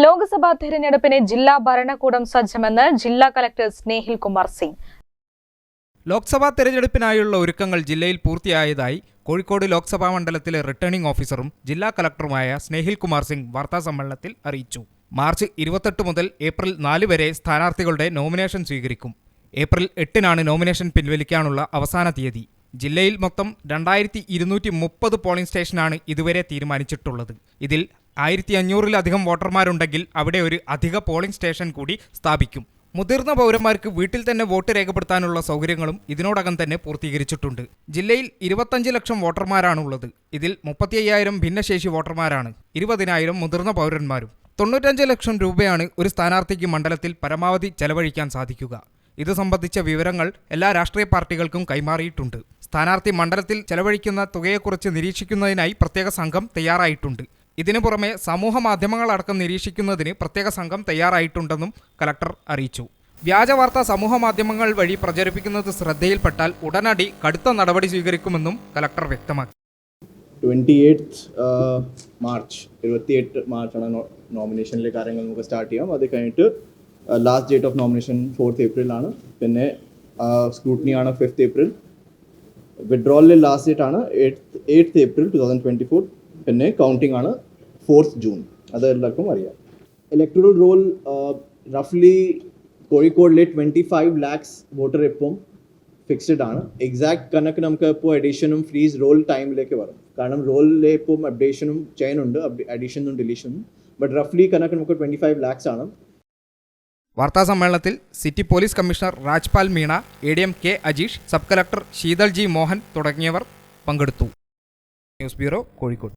ലോക്സഭാ തെരഞ്ഞെടുപ്പിന് ജില്ലാ ഭരണകൂടം സജ്ജമെന്ന് ജില്ലാ കളക്ടർ സ്നേഹിൽ കുമാർ സിംഗ്. ലോക്സഭാ തെരഞ്ഞെടുപ്പിനായുള്ള ഒരുക്കങ്ങൾ ജില്ലയിൽ പൂർത്തിയായതായി കോഴിക്കോട് ലോക്സഭാ മണ്ഡലത്തിലെ റിട്ടേണിംഗ് ഓഫീസറും ജില്ലാ കളക്ടറുമായ സ്നേഹിൽ കുമാർ സിംഗ് വാർത്താസമ്മേളനത്തിൽ അറിയിച്ചു. മാർച്ച് 28 മുതൽ ഏപ്രിൽ 4 വരെ സ്ഥാനാർത്ഥികളുടെ നോമിനേഷൻ സ്വീകരിക്കും. ഏപ്രിൽ 8-നാണ് നോമിനേഷൻ പിൻവലിക്കാനുള്ള അവസാന തീയതി. ജില്ലയിൽ മൊത്തം 2230 പോളിംഗ് സ്റ്റേഷനാണ് ഇതുവരെ തീരുമാനിച്ചിട്ടുള്ളത്. ഇതിൽ 1500-ലധികം വോട്ടർമാരുണ്ടെങ്കിൽ അവിടെ ഒരു അധിക പോളിംഗ് സ്റ്റേഷൻ കൂടി സ്ഥാപിക്കും. മുതിർന്ന പൗരന്മാർക്ക് വീട്ടിൽ തന്നെ വോട്ട് രേഖപ്പെടുത്താനുള്ള സൗകര്യങ്ങളും ഇതിനോടകം തന്നെ പൂർത്തീകരിച്ചിട്ടുണ്ട്. ജില്ലയിൽ 25 ലക്ഷം വോട്ടർമാരാണുള്ളത്. ഇതിൽ 35,000 ഭിന്നശേഷി വോട്ടർമാരാണ്, 20,000 മുതിർന്ന പൗരന്മാരും. 95 ലക്ഷം രൂപയാണ് ഒരു സ്ഥാനാർത്ഥിക്ക് മണ്ഡലത്തിൽ പരമാവധി ചെലവഴിക്കാൻ സാധിക്കുക. ഇത് സംബന്ധിച്ച വിവരങ്ങൾ എല്ലാ രാഷ്ട്രീയ പാർട്ടികൾക്കും കൈമാറിയിട്ടുണ്ട്. സ്ഥാനാർത്ഥി മണ്ഡലത്തിൽ ചെലവഴിക്കുന്ന തുകയെക്കുറിച്ച് നിരീക്ഷിക്കുന്നതിനായി പ്രത്യേക സംഘം തയ്യാറായിട്ടുണ്ട്. ഇതിനു പുറമെ സമൂഹ മാധ്യമങ്ങളടക്കം നിരീക്ഷിക്കുന്നതിന് പ്രത്യേക സംഘം തയ്യാറായിട്ടുണ്ടെന്നും കലക്ടർ അറിയിച്ചു. വ്യാജവാർത്ത സമൂഹ മാധ്യമങ്ങൾ വഴി പ്രചരിപ്പിക്കുന്നത് ശ്രദ്ധയിൽപ്പെട്ടാൽ ഉടനടി കടുത്ത നടപടി സ്വീകരിക്കുമെന്നും കലക്ടർ വ്യക്തമാക്കി. 28 മാർച്ചാണ് നോമിനേഷനിലെ കാര്യങ്ങൾ നമുക്ക് സ്റ്റാർട്ട് ചെയ്യാം. അത് കഴിഞ്ഞിട്ട് last date of nomination 4th ഏപ്രിലാണ്. പിന്നെ സ്ക്രൂട്ടിനി ആണ് 5th ഏപ്രിൽ. വിഡ്രോളിലെ ലാസ്റ്റ് ഡേറ്റ് ആണ് 8th ഏപ്രിൽ 2024. പിന്നെ കൗണ്ടിംഗ് ആണ് 4th ജൂൺ. അത് എല്ലാവർക്കും അറിയാം. ഇലക്ടറൽ റോൾ റഫ്ലി കോഴിക്കോടിലെ 25 lakhs വോട്ടർ ഇപ്പം ഫിക്സ്ഡ് ആണ്. എക്സാക്ട് കണക്ക് നമുക്ക് ഇപ്പോൾ അഡീഷനും ഫ്രീസ് റോൾ ടൈമിലേക്ക് വരും. കാരണം റോളിലെ ഇപ്പം അപ്ഡേഷനും ചെയ്യുന്നുണ്ട്, അഡീഷനും ഡിലീഷനും. ബട്ട് റഫ്ലി കണക്ക് നമുക്ക് 25 lakhs ആണ്. വാർത്താസമ്മേളനത്തിൽ city police commissioner Rajpal Meena, ADM K Ajeesh, sub collector Sheethal G Mohan തുടങ്ങിയവർ പങ്കെടുത്തു. News bureau, Kozhikode.